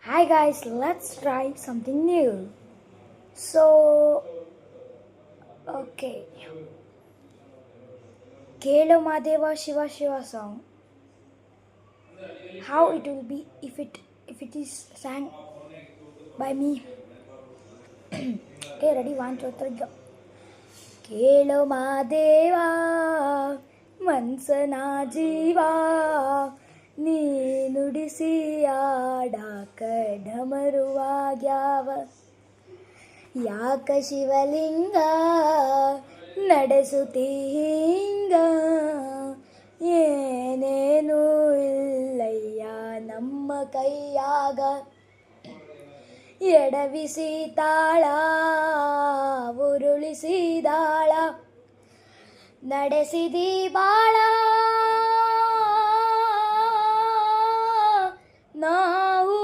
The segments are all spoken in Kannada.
Hi guys, let's try something new. So, okay. Kelo Madeva Shiva Shiva song. How it will be if it is sang by me. Okay, ready? 1, 2, 3, go. ಕೇಳೋ ಮಾದೇವ ಮನ್ಸನ ಜೀವ ನೀ ನುಡಿಸಿ ಆಡಾಕ ಢಮರುವಾಗ್ಯಾವ ಯಾಕ ಶಿವಲಿಂಗ ನಡೆಸುತ್ತಿ ಹಿಂಗ ಏನೇನು ಇಲ್ಲಯ್ಯ ನಮ್ಮ ಕೈಯಾಗ ಎಡವಿಸಿ ತಾಳ ಉರುಳಿಸಿದಾಳ ನಡೆಸಿದಿ ಬಾಳ ನಾವು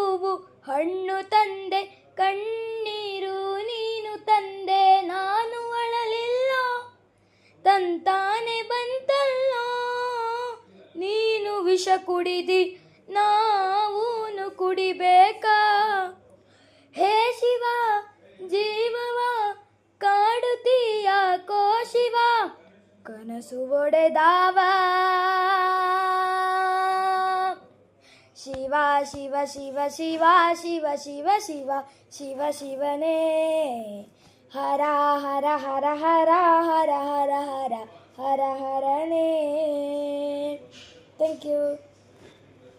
ಹಣ್ಣು ತಂದೆ ಕಣ್ಣೀರು ನೀನು ತಂದೆ ನಾನು ಅಳಲಿಲ್ಲ ತಂತಾನೆ ಬಂತಲ್ಲ ನೀನು ವಿಷ ಕುಡಿದಿ ನಾವೂನು ಕುಡಿಬೇಕಾ ಹೇ ಶಿವ ಜೀವವ ಕಾಡುತ್ತೀಯಾಕೋ ಶಿವ ಕನಸು ಒಡೆದಾವ ಶಿವ ಶಿವ ಶಿವ ಶಿವ ಶಿವ ಶಿವ ಶಿವ ಶಿವ ಶಿವನೇ ಹರ ಹರ ಹರ ಹರ ಹರ ಹರ ಹರ ಹರ ಹರನೇ ಥ್ಯಾಂಕ್ ಯು.